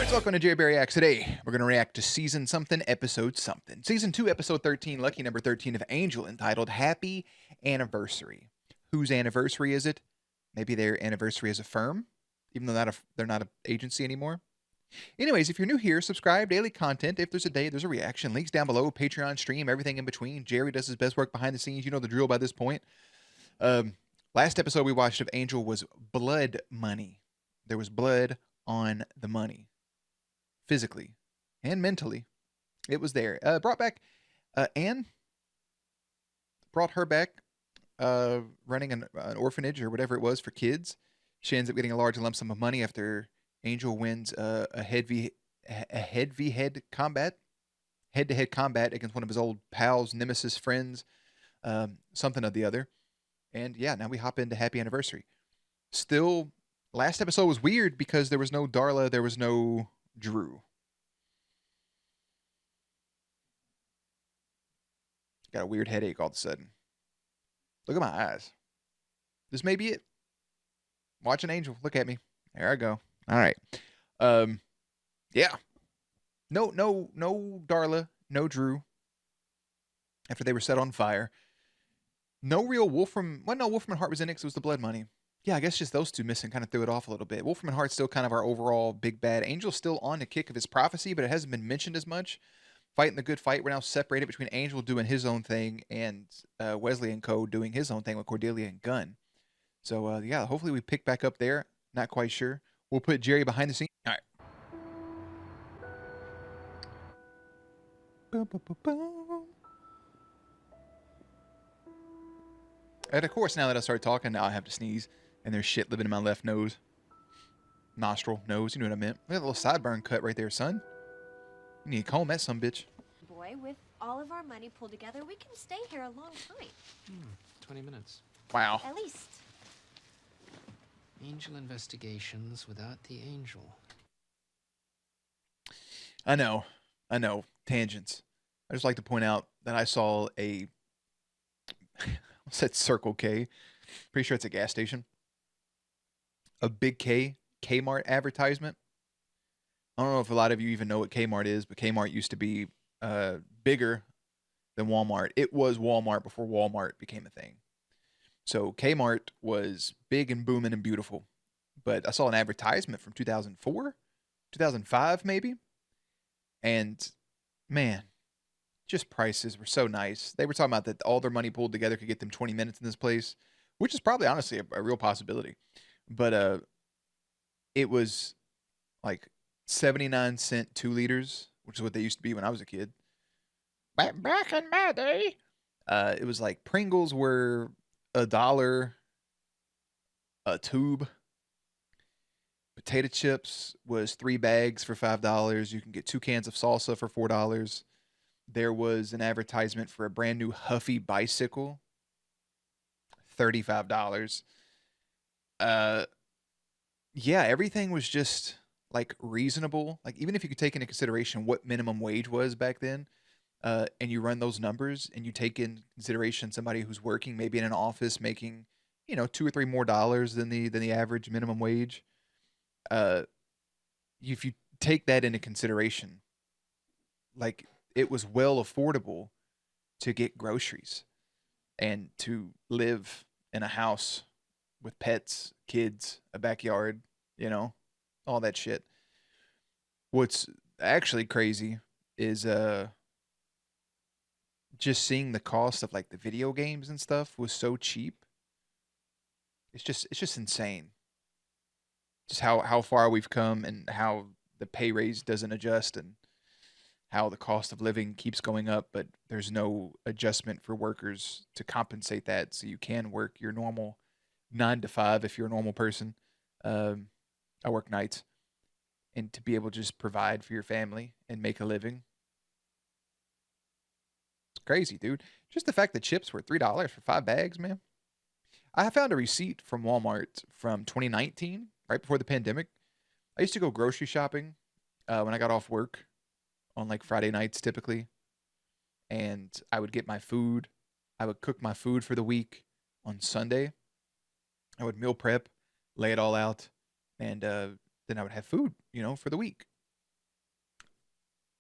Guys, welcome to Jerry Berry Reacts. Today, we're going to react to Season Something, Episode Something. Season 2, Episode 13, lucky number 13 of Angel, entitled Happy Anniversary. Whose anniversary is it? Maybe their anniversary as a firm, even though they're not an agency anymore. Anyways, if you're new here, subscribe, daily content. If there's a day, there's a reaction. Links down below, Patreon stream, everything in between. Jerry does his best work behind the scenes. You know the drill by this point. Last episode we watched of Angel was blood money. There was blood on the money. Physically and mentally. It was there. Brought back Anne. Brought her back running an orphanage or whatever it was for kids. She ends up getting a large lump sum of money after Angel wins a head-to-head combat against one of his old pals, nemesis friends, something or the other. And yeah, now we hop into Happy Anniversary. Still, last episode was weird because there was no Darla, there was no Drew. Got a weird headache all of a sudden. Look at my eyes. This may be it. Watch an angel. Look at me. There I go. All right. Yeah. No Darla, no Drew. After they were set on fire. No real Wolfram. Well, no, Wolfram and Hart was in it because it was the blood money. Yeah, I guess just those two missing kind of threw it off a little bit. Wolfram and Hart's still kind of our overall big bad. Angel's still on the kick of his prophecy, but it hasn't been mentioned as much. Fighting the good fight. We're now separated between Angel doing his own thing and Wesley and Co. doing his own thing with Cordelia and Gunn. So, yeah, hopefully we pick back up there. Not quite sure. We'll put Jerry behind the scenes. All right. Boom, boom, boom, boom. And of course, now that I start talking, now I have to sneeze. And there's shit living in my left nose. Nostril, nose, you know what I meant. Look at that little sideburn cut right there, son. You need to comb that sumbitch. Boy, with all of our money pulled together, we can stay here a long time. 20 minutes. Wow. At least. Angel investigations without the angel. I know. Tangents. I just like to point out that I saw a what's that, Circle K? Pretty sure it's a gas station. A big Kmart advertisement. I don't know if a lot of you even know what Kmart is, but Kmart used to be bigger than Walmart. It was Walmart before Walmart became a thing. So Kmart was big and booming and beautiful. But I saw an advertisement from 2004, 2005 maybe. And man, just prices were so nice. They were talking about that all their money pulled together could get them 20 minutes in this place, which is probably honestly a real possibility. But it was like 79-cent 2 liters, which is what they used to be when I was a kid. Back in my day, it was like Pringles were $1 a tube. Potato chips was 3 bags for $5. You can get 2 cans of salsa for $4. There was an advertisement for a brand new Huffy bicycle, $35. Yeah, everything was just like reasonable. Like even if you could take into consideration what minimum wage was back then, and you run those numbers and you take in consideration somebody who's working maybe in an office making, $2 or $3 more than the average minimum wage. If you take that into consideration, like it was well affordable to get groceries and to live in a house with pets, kids, a backyard, all that shit. What's actually crazy is just seeing the cost of like the video games and stuff was so cheap. It's just insane. Just how far we've come and how the pay raise doesn't adjust and how the cost of living keeps going up, but there's no adjustment for workers to compensate that so you can work your normal 9 to 5 if you're a normal person. I work nights, and to be able to just provide for your family and make a living. It's crazy, dude. Just the fact that chips were $3 for 5 bags, man. I found a receipt from Walmart from 2019, right before the pandemic. I used to go grocery shopping when I got off work on like Friday nights typically. And I would get my food. I would cook my food for the week on Sunday. I would meal prep, lay it all out, and then I would have food, for the week.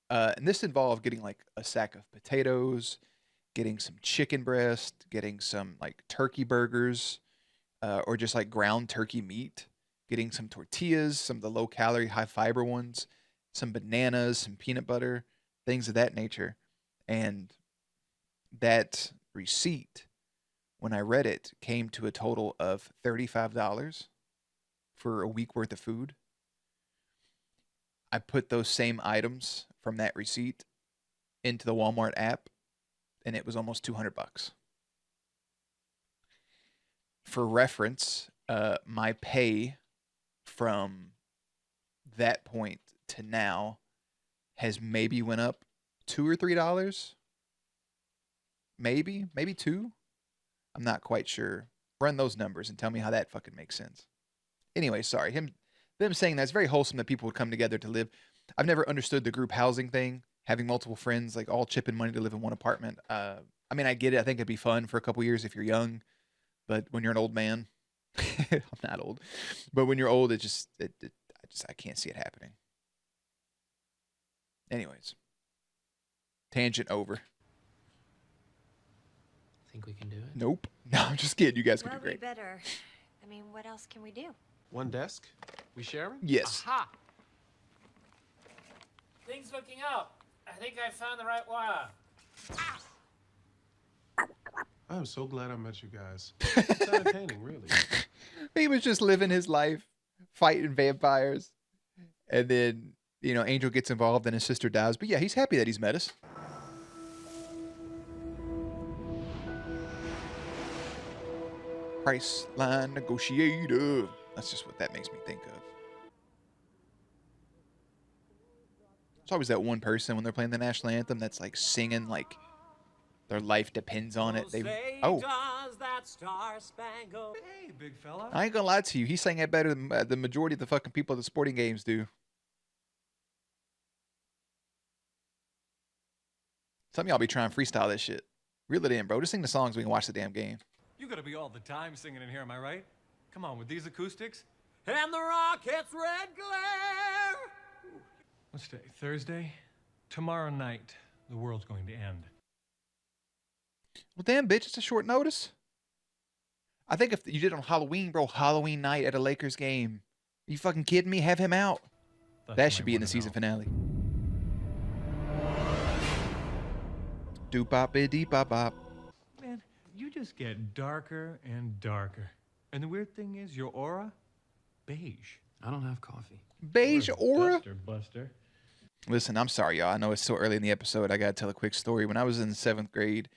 And this involved getting like a sack of potatoes, getting some chicken breast, getting some like turkey burgers, or just like ground turkey meat, getting some tortillas, some of the low calorie, high fiber ones, some bananas, some peanut butter, things of that nature. And that receipt, when I read it, came to a total of $35 for a week worth of food. I put those same items from that receipt into the Walmart app, and it was almost $200. For reference, my pay from that point to now has maybe went up $2 or $3, maybe two. I'm not quite sure. Run those numbers and tell me how that fucking makes sense. Anyway, sorry. Them saying that's very wholesome that people would come together to live. I've never understood the group housing thing, having multiple friends like all chipping money to live in one apartment. I mean, I get it. I think it'd be fun for a couple years if you're young, but when you're an old man, I'm not old, but when you're old, I can't see it happening. Anyways, tangent over. Think we can do it? Nope. No, I'm just kidding. You guys could Well, do we great. better. I mean, what else can we do? One desk? We sharing? Yes. Aha! Things looking up. I think I found the right wire. I am so glad I met you guys. It's entertaining, really. He was just living his life, fighting vampires, and then Angel gets involved and his sister dies. But yeah, he's happy that he's met us. Priceline negotiator. That's just what that makes me think of. There's always that one person when they're playing the national anthem that's like singing like their life depends on it. Oh, Hey, big fella. I ain't gonna lie to you. He sang that better than the majority of the fucking people at the sporting games do. Some of y'all be trying to freestyle that shit. Reel it in, bro. Just sing the songs so we can watch the damn game. You gotta be all the time singing in here, am I right? Come on, with these acoustics. And the rocket's red glare. What's today? Thursday? Tomorrow night, the world's going to end. Well, damn, bitch, it's a short notice. I think if you did it on Halloween, bro, Halloween night at a Lakers game. Are you fucking kidding me? Have him out. Thought That you should might be in the wanna season know. finale. Doop bop deep bop bop. Man, you just get darker and darker. And the weird thing is, your aura, beige. I don't have coffee. Beige You're a aura? Duster buster. Listen, I'm sorry, y'all. I know it's so early in the episode. I gotta tell a quick story. When I was in 7th grade,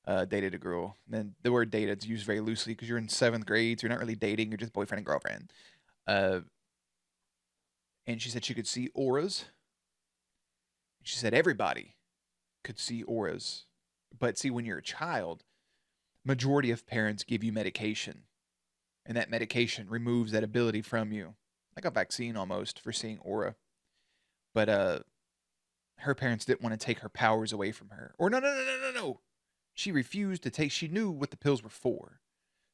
dated a girl. And the word dated is used very loosely because you're in 7th grade, so you're not really dating. You're just boyfriend and girlfriend. And she said she could see auras. She said everybody could see auras. But see, when you're a child, majority of parents give you medication. And that medication removes that ability from you. Like a vaccine almost for seeing aura. But her parents didn't want to take her powers away from her. Or no. She refused to take, she knew what the pills were for.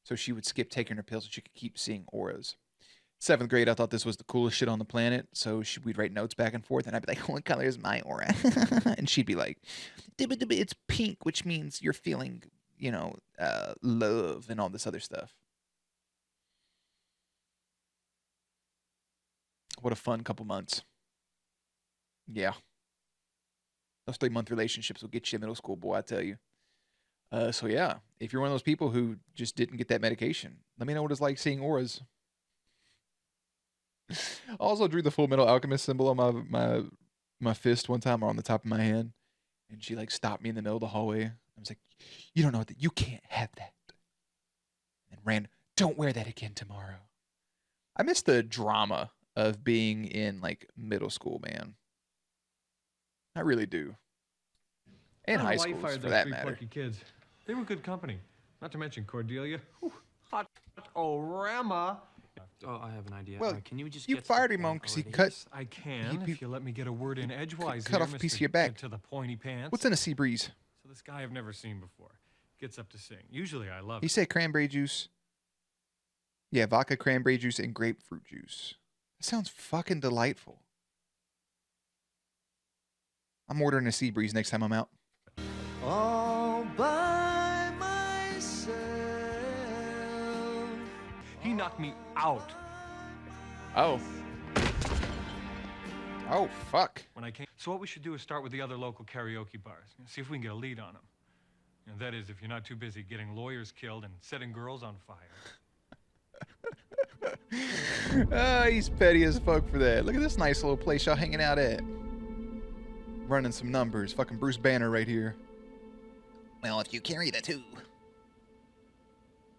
So she would skip taking her pills so she could keep seeing auras. 7th grade, I thought this was the coolest shit on the planet. So we'd write notes back and forth, and I'd be like, what color is my aura? And she'd be like, it's pink, which means you're feeling, love and all this other stuff. What a fun couple months. Yeah. Those 3-month relationships will get you in middle school, boy, I tell you. So yeah, if you're one of those people who just didn't get that medication, let me know what it's like seeing auras. I also drew the Full Metal Alchemist symbol on my fist one time or on the top of my hand, and she like stopped me in the middle of the hallway. I was like, "You don't know that. You can't have that." And ran. Don't wear that again tomorrow. I miss the drama of being in like middle school, man. I really do. And high schools, fired for those that 3 matter. plucky kids. They were good company. Not to mention Cordelia. Whew, hot Orama. Oh, I have an idea. Well, can you just you get to the fired him point on because he already? cut. Yes, I can, He- if you let me get a word in edgewise cut here, off a piece of Mr. your back. Get to the pointy pants. What's in a sea breeze? So this guy I've never seen before gets up to sing. Usually I love He it. said cranberry juice. Yeah, vodka, cranberry juice, and grapefruit juice. That sounds fucking delightful. I'm ordering a sea breeze next time I'm out. All by myself. He knocked me out Oh. Oh, fuck. when I came. So what we should do is start with the other local karaoke bars. See if we can get a lead on them. That is, if you're not too busy getting lawyers killed and setting girls on fire. He's petty as fuck for that. Look at this nice little place y'all hanging out at. Running some numbers. Fucking Bruce Banner right here. Well, if you carry the two.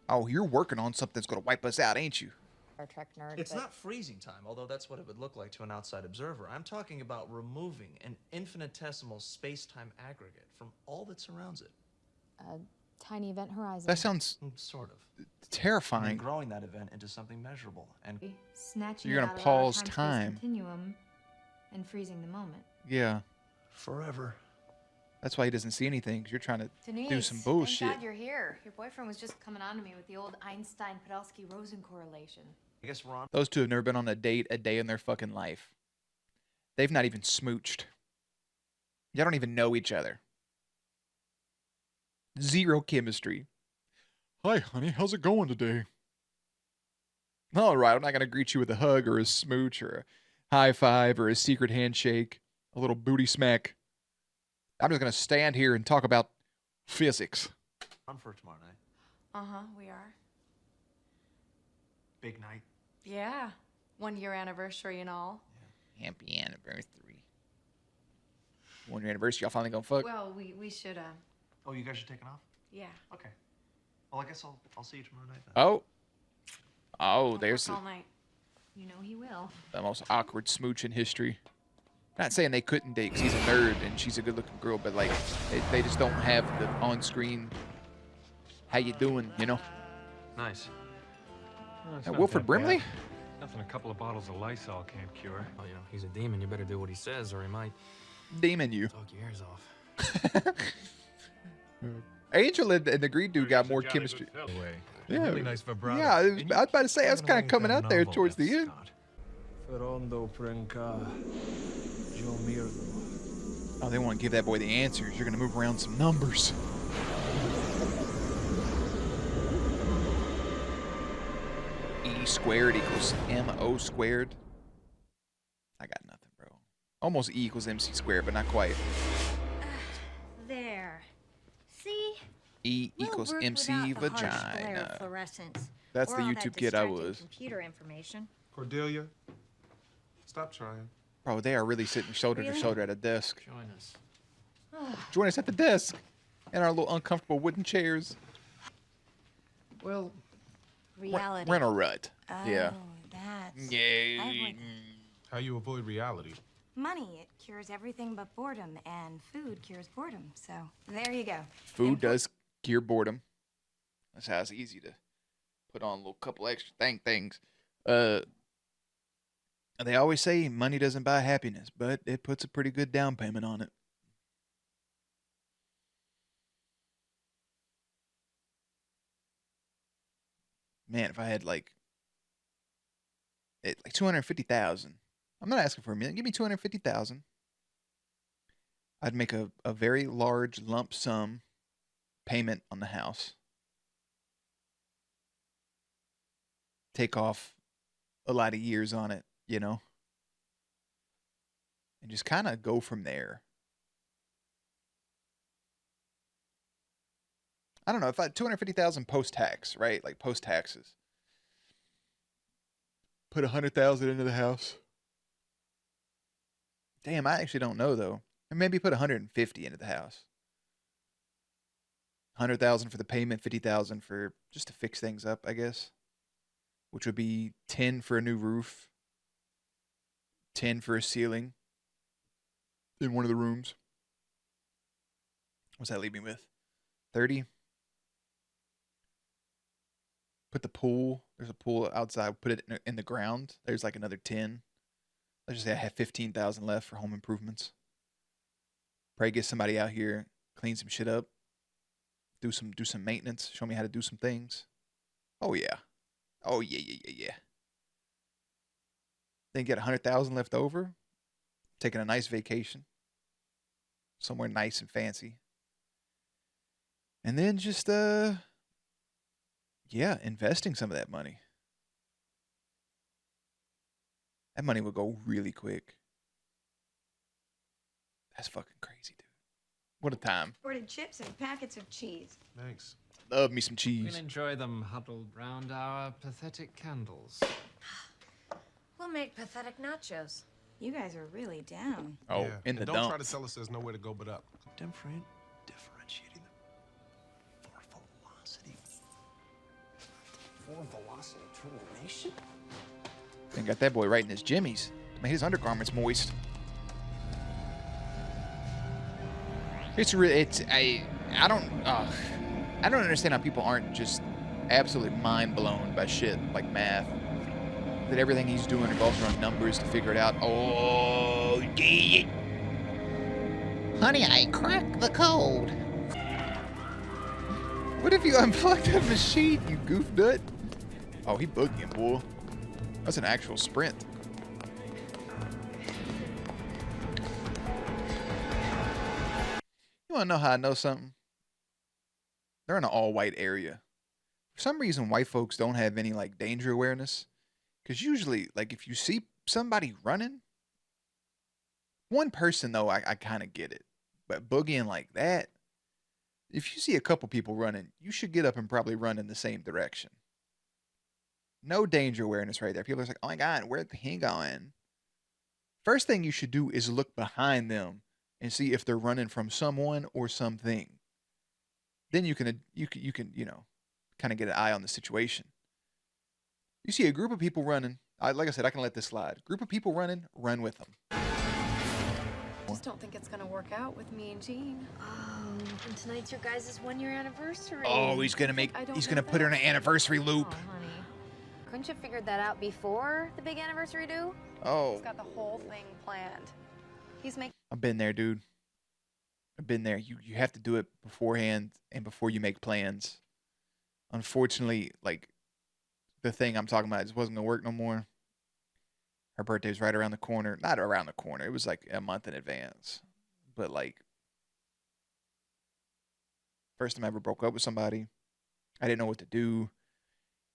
Oh, you're working on something that's gonna wipe us out, ain't you? Star Trek nerd. It's but not freezing time, although that's what it would look like to an outside observer. I'm talking about removing an infinitesimal space-time aggregate from all that surrounds it. a tiny event horizon. That sounds Sort of. And terrifying. growing that event into something measurable. And Snatching You're it gonna out of our pause time-space time. continuum and freezing the moment. Yeah. forever. That's why he doesn't see anything, 'cause you're trying to Denise, do some bullshit. thank God you're here. Your boyfriend was just coming on to me with the old Einstein-Podolsky-Rosen correlation. I guess Ron. Those two have never been on a date a day in their fucking life. They've not even smooched. Y'all don't even know each other. Zero chemistry. Hi, honey. How's it going today? All right. I'm not going to greet you with a hug or a smooch or a high five or a secret handshake, a little booty smack. I'm just going to stand here and talk about physics. On for tomorrow night. Uh-huh, we are. Big night. Yeah. 1 year anniversary and all. Happy anniversary. 1 year anniversary. Y'all finally gonna fuck? Well, we should, Oh, you guys are taking off? yeah. Okay. Well, I guess I'll see you tomorrow night then. Oh. I'll There's work the, all night. You know he will. the most awkward smooch in history. Not saying they couldn't date 'cause he's a nerd and she's a good-looking girl, but like they just don't have the on-screen "how you doing," you know? Nice. Well, it's Now, not Wilford that Brimley? bad. Nothing a couple of bottles of Lysol can't cure. Well, he's a demon. You better do what he says, or he might Demon you. talk your ears off. Angel and the Greek dude got more chemistry. Anyway, Yeah. really nice vibrato. Yeah, I was And you about to say, that's fucking kind of coming wrote out that there novel, towards the F. end. Scott. Ferondo Prenka, Joe Mirgo. Oh, they want to give that boy the answers. You're going to move around some numbers. E squared equals MO squared. I got nothing, bro. Almost E equals MC squared, but not quite. There. See? E We'll equals work MC without the harsh glare of vagina. fluorescence. That's or the all that YouTube kid I distracting was. Computer information. Cordelia, stop trying. Bro, they are really sitting shoulder to Really? shoulder at a desk. Join us. Join us at the desk in our little uncomfortable wooden chairs. Well, reality. We're in a rut. Oh, Yeah. that's. Yeah. avoid How you avoid reality? Money, it cures everything but boredom, and food cures boredom. So there you go. Food Impor- does cure boredom. That's how it's easy to put on a little couple extra things. They always say money doesn't buy happiness, but it puts a pretty good down payment on it. Man, if I had like 250,000, I'm not asking for a million. Give me 250,000. I'd make a very large lump sum payment on the house. Take off a lot of years on it, you know? And just kind of go from there. I don't know, if I 250,000 post-tax, right? Like post-taxes. Put 100,000 into the house. Damn, I actually don't know though. Or maybe put 150 into the house. 100,000 for the payment, 50,000 for just to fix things up, I guess. Which would be 10 for a new roof, 10 for a ceiling in one of the rooms. What's that leave me with? 30. Put the pool. There's a pool outside. Put it in the ground. There's like another 10. Let's just say I have 15,000 left for home improvements. Probably get somebody out here, clean some shit up, do some maintenance, show me how to do some things. Oh yeah. Oh yeah. Then get 100,000 left over, taking a nice vacation. somewhere nice and fancy. And then just yeah, investing some of that money. That money would go really quick. That's fucking crazy, dude. What a time. Ordered chips and packets of cheese. Thanks. Love me some cheese. We'll enjoy them huddled round our pathetic candles. We'll make pathetic nachos. You guys are really down. Oh, Yeah. in the and don't dump. try to tell us there's nowhere to go but up. Differentiating them for velocity. For velocity termination? And got that boy right in his jimmies. Made his undergarments moist. I don't understand how people aren't just absolutely mind blown by shit like math. That everything he's doing revolves around numbers to figure it out. Oh, yeah. Honey, I cracked the code. What if you unplugged the machine, you goof nut? Oh, he boogieing, boy. That's an actual sprint. You want to know how I know something? They're in an all-white area. For some reason, white folks don't have any, like, danger awareness. Because usually, like, if you see somebody running, one person, though, I kind of get it. But boogieing like that, if you see a couple people running, you should get up and probably run in the same direction. No danger awareness right there. People are like, oh my God, where's he going? First thing you should do is look behind them and see if they're running from someone or something. Then you can kind of get an eye on the situation. You see a group of people running. Like I said, I can let this slide. Group of people running, run with them. I just don't think it's gonna work out with me and Jean. Oh, and tonight's your guys' 1-year anniversary. Oh, he's gonna put her in an anniversary loop. Oh, honey. Couldn't you figure that out before the big anniversary due? Oh, He's got the whole thing planned. He's making I've been there, dude. I've been there. You have to do it beforehand and before you make plans. Unfortunately, like the thing I'm talking about just wasn't gonna work no more. Her birthday was right around the corner. Not around the corner. It was like a month in advance. But like, first time I ever broke up with somebody, I didn't know what to do.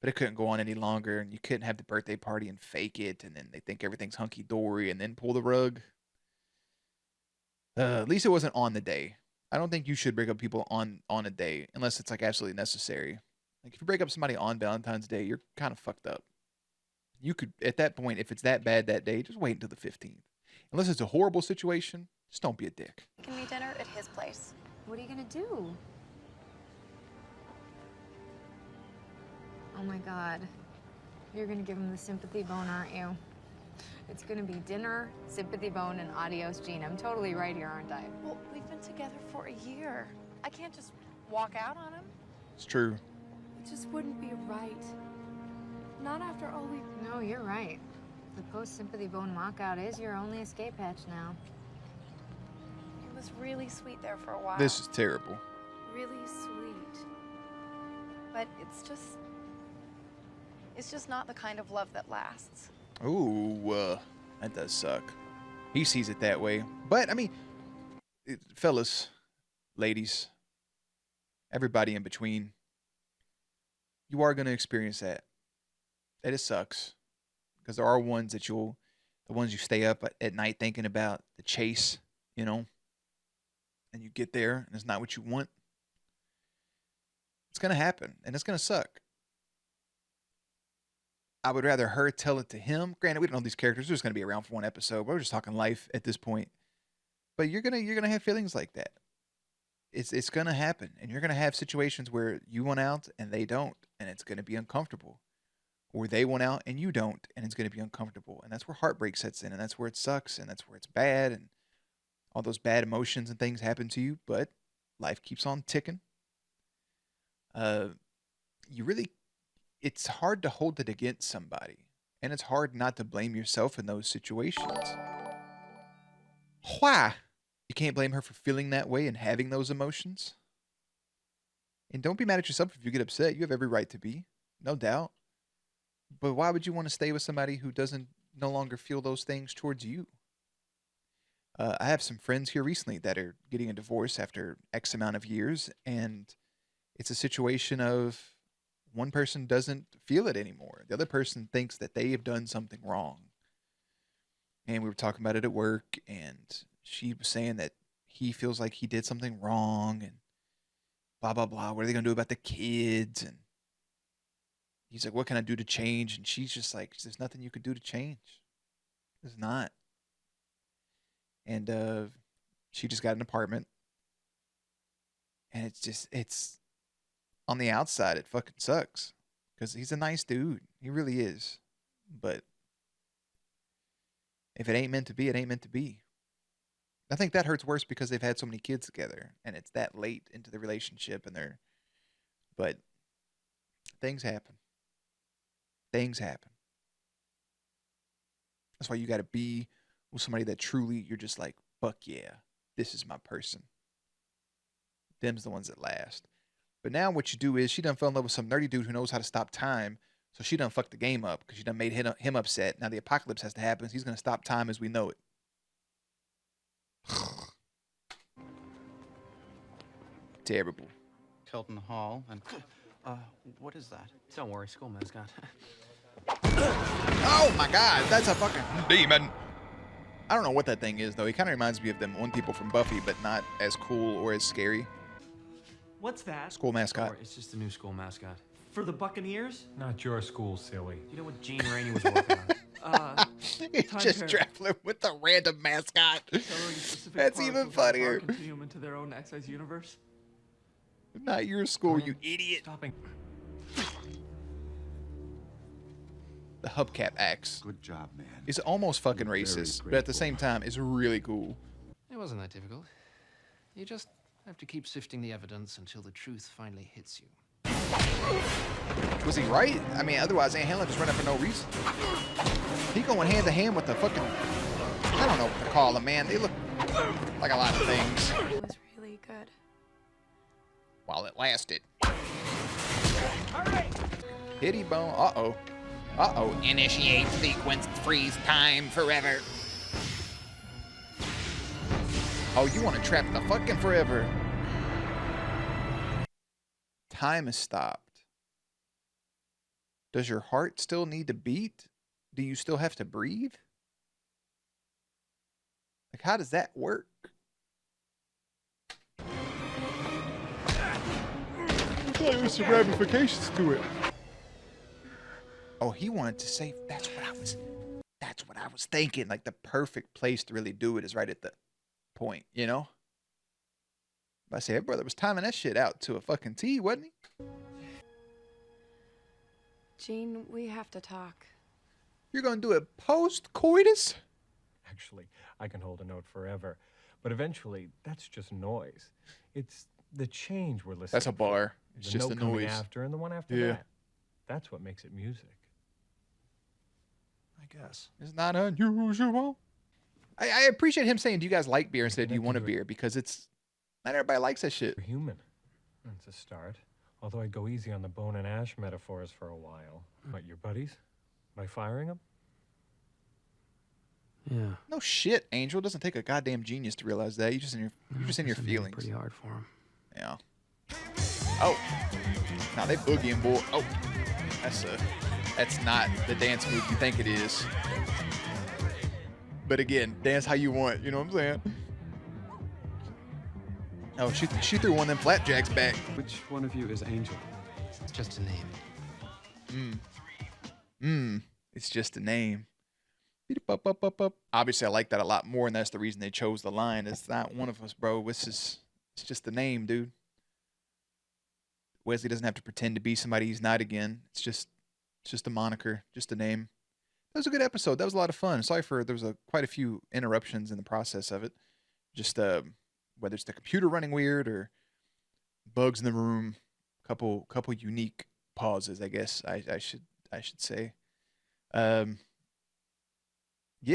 But it couldn't go on any longer, and you couldn't have the birthday party and fake it, and then they think everything's hunky-dory, and then pull the rug. At least it wasn't on the day. I don't think you should break up people on a day, unless it's like absolutely necessary. Like if you break up somebody on Valentine's Day, you're kind of fucked up. You could, at that point, if it's that bad that day, just wait until the 15th. Unless it's a horrible situation, just don't be a dick. me dinner at his place. What are you gonna do? Oh my God. You're gonna give him the sympathy bone, aren't you? It's gonna be dinner, sympathy bone, and adios, Jean. I'm totally right here, aren't I? Well, we've been together for a year. I can't just walk out on him. It's true. It just wouldn't be right. Not after all we... No, you're right. The post-sympathy bone walkout is your only escape hatch now. It was really sweet there for a while. This is terrible. Really sweet. But it's just not the kind of love that lasts. Ooh, that does suck. He sees it that way. But, I mean, fellas, ladies, everybody in between, you are going to experience that. That it sucks. Because there are ones that the ones you stay up at night thinking about, the chase, you know, and you get there and it's not what you want. It's going to happen and it's going to suck. I would rather her tell it to him. Granted, we don't know these characters. They're just going to be around for one episode. We're just talking life at this point. But you're gonna have feelings like that. It's going to happen. And you're going to have situations where you want out and they don't. And it's going to be uncomfortable. Or they want out and you don't. And it's going to be uncomfortable. And that's where heartbreak sets in. And that's where it sucks. And that's where it's bad. And all those bad emotions and things happen to you. But life keeps on ticking. It's hard to hold it against somebody. And it's hard not to blame yourself in those situations. Why? You can't blame her for feeling that way and having those emotions. And don't be mad at yourself if you get upset. You have every right to be. No doubt. But why would you want to stay with somebody who doesn't no longer feel those things towards you? I have some friends here recently that are getting a divorce after X amount of years, and it's a situation of one person doesn't feel it anymore. The other person thinks that they have done something wrong. And we were talking about it at work, and she was saying that he feels like he did something wrong and blah, blah, blah. What are they going to do about the kids? And he's like, what can I do to change? And she's just like, there's nothing you could do to change. There's not. And she just got an apartment. And it's on the outside, it fucking sucks. Because he's a nice dude. He really is. But if it ain't meant to be, it ain't meant to be. I think that hurts worse because they've had so many kids together. And it's that late into the relationship. But things happen. Things happen. That's why you got to be with somebody that truly you're just like, fuck yeah, this is my person. Them's the ones that last. But now what you do is she done fell in love with some nerdy dude who knows how to stop time. So she done fucked the game up because she done made him upset. Now the apocalypse has to happen. So he's going to stop time as we know it. Terrible. Kelton Hall and what is that? Don't worry, school mascot. Oh my god, that's a fucking demon. I don't know what that thing is though. He kind of reminds me of them one people from Buffy, but not as cool or as scary. What's that? School mascot. Don't worry, it's just a new school mascot. For the Buccaneers? Not your school, silly. You know what Gene Rainey was working on? He's just traveling with a random mascot. That's even funnier. Continuum into their own X-Size universe. Not your school, you idiot. Stopping. The hubcap axe. Good job, man. It's almost fucking racist, but at the same time, it's really cool. It wasn't that difficult. You just have to keep sifting the evidence until the truth finally hits you. Was he right? I mean, otherwise, Aunt Helen just running for no reason. He going hand to hand with the fucking, I don't know what to call them, man. They look like a lot of things. It was really good. While it lasted. Hitty bone. Uh-oh. Uh-oh. Initiate sequence, freeze time forever. Oh, you want to trap the fucking forever. Time is stopped. Does your heart still need to beat? Do you still have to breathe? Like, how does that work? I thought there was some ramifications to it. Oh, he wanted to say, that's what I was thinking. Like, the perfect place to really do it is right at the point, you know? I say, hey, brother was timing that shit out to a fucking T, wasn't he? Gene, we have to talk. You're gonna do it post-coitus? Actually, I can hold a note forever. But eventually, that's just noise. It's the change we're listening That's a bar. for. It's The just note a coming noise. after and the one after Yeah. that. That's what makes it music. I guess. It's not unusual. I appreciate him saying, do you guys like beer instead of do you want a beer? Because it's, not everybody likes that shit. We're human. That's a start. Although I'd go easy on the bone and ash metaphors for a while. What, your buddies? By firing them? Yeah. No shit, Angel. It doesn't take a goddamn genius to realize that. You're just in your feelings. Pretty hard for him. Yeah. Oh. Now they boogieing, boy. Oh. That's not the dance move you think it is. But again, dance how you want. You know what I'm saying? Oh, she threw one of them flapjacks back. Which one of you is Angel? It's just a name. It's just a name. Obviously, I like that a lot more, and that's the reason they chose the line. It's not one of us, bro. It's just a name, dude. Wesley doesn't have to pretend to be somebody he's not again. It's just a moniker, just a name. That was a good episode. That was a lot of fun. Sorry for there was quite a few interruptions in the process of it. Just whether it's the computer running weird or bugs in the room, couple unique pauses, I guess I should say. Yeah,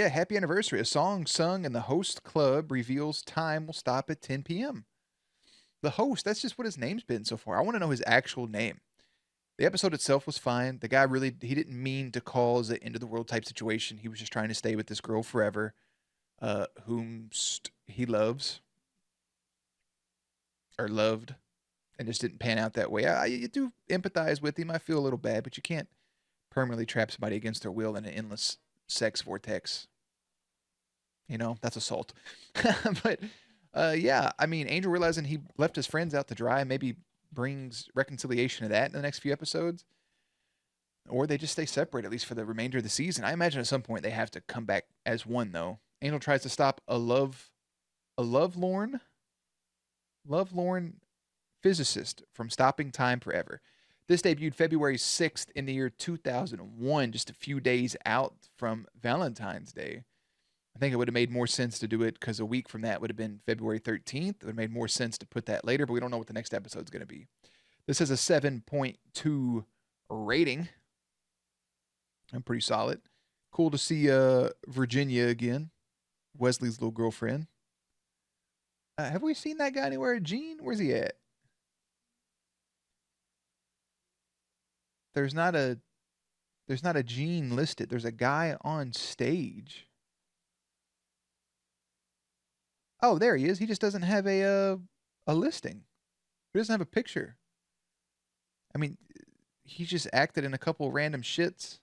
happy anniversary. A song sung in the host club reveals time will stop at 10 p.m. The host, that's just what his name's been so far. I want to know his actual name. The episode itself was fine. The guy he didn't mean to cause an end of the world type situation. He was just trying to stay with this girl forever. whomst he loves or loved, and just didn't pan out that way. You do empathize with him. I feel a little bad, but you can't permanently trap somebody against their will in an endless sex vortex. You know, that's assault. But yeah, I mean, Angel realizing he left his friends out to dry maybe brings reconciliation to that in the next few episodes. Or they just stay separate, at least for the remainder of the season. I imagine at some point they have to come back as one, though. Angel tries to stop a lovelorn physicist from stopping time forever. This debuted February 6th in the year 2001, just a few days out from Valentine's Day. I think it would have made more sense to do it because a week from that would have been February 13th. It would have made more sense to put that later, but we don't know what the next episode is going to be. This has a 7.2 rating. I'm pretty solid. Cool to see Virginia again, Wesley's little girlfriend. Have we seen that guy anywhere? Gene, where's he at? There's not a Gene listed. There's a guy on stage. Oh, there he is. He just doesn't have a listing. He doesn't have a picture. I mean, he just acted in a couple random shits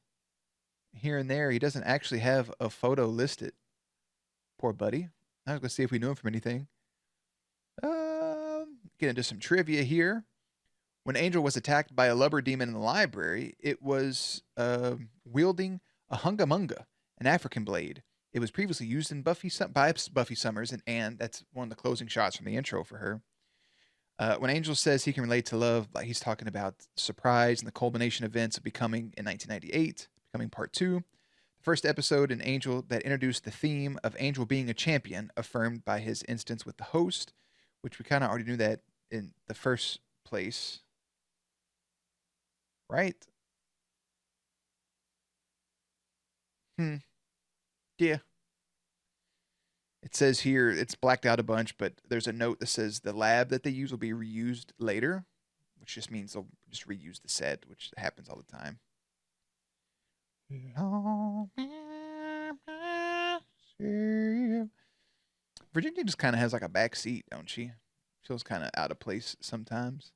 here and there. He doesn't actually have a photo listed. Poor buddy. I was going to see if we knew him from anything. Get into some trivia here. When Angel was attacked by a lubber demon in the library, it was wielding a hungamunga, an African blade. It was previously used in by Buffy Summers, and that's one of the closing shots from the intro for her. When Angel says he can relate to love, like he's talking about surprise and the culmination events of becoming in 1998, becoming part 2. The first episode in Angel that introduced the theme of Angel being a champion, affirmed by his instance with the host, which we kind of already knew that in the first place. Right? Yeah. It says here, it's blacked out a bunch, but there's a note that says the lab that they use will be reused later, which just means they'll just reuse the set, which happens all the time. Virginia just kind of has like a back seat, don't she? Feels kind of out of place sometimes.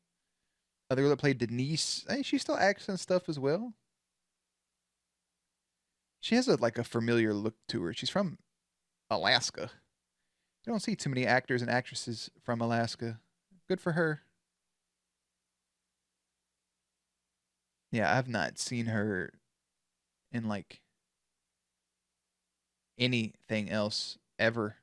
The girl that played Denise, I think she still acts and stuff as well. She has like a familiar look to her. She's from Alaska. You don't see too many actors and actresses from Alaska. Good for her. Yeah, I've not seen her in like anything else ever.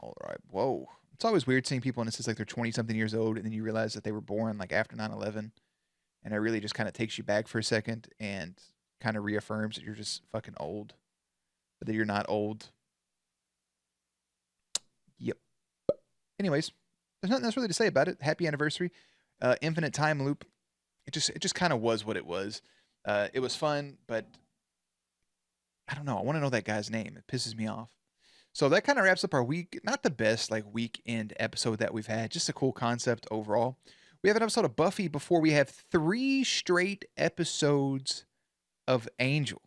All right. Whoa. It's always weird seeing people and it says like they're 20-something years old and then you realize that they were born like after 9/11. And it really just kind of takes you back for a second and kind of reaffirms that you're just fucking old. But that you're not old. Yep. Anyways, there's nothing else really to say about it. Happy anniversary. Infinite time loop. It just kind of was what it was. It was fun, but I don't know. I want to know that guy's name. It pisses me off. So that kind of wraps up our week. Not the best like weekend episode that we've had. Just a cool concept overall. We have an episode of Buffy before we have 3 straight episodes of Angel.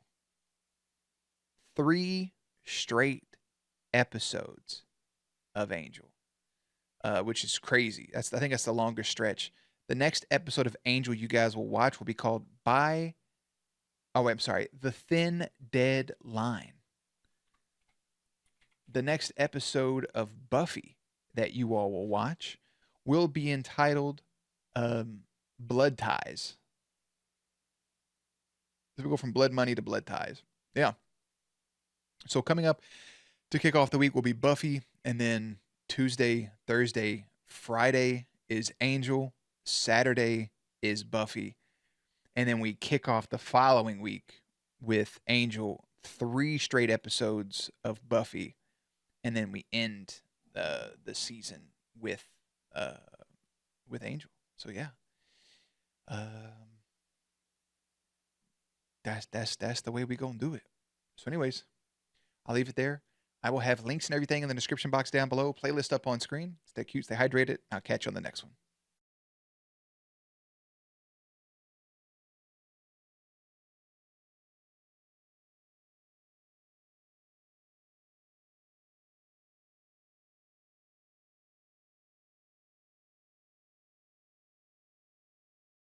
3 straight episodes of Angel, which is crazy. I think that's the longest stretch. The next episode of Angel you guys will watch will be called The Thin Dead Line. The next episode of Buffy that you all will watch will be entitled Blood Ties. So we go from Blood Money to Blood Ties. Yeah. So coming up to kick off the week will be Buffy, and then Tuesday, Thursday, Friday is Angel, Saturday is Buffy, and then we kick off the following week with Angel, 3 straight episodes of Buffy, and then we end the season with Angel. So yeah, that's the way we gonna do it. So anyways, I'll leave it there. I will have links and everything in the description box down below. Playlist up on screen. Stay cute, stay hydrated. I'll catch you on the next one.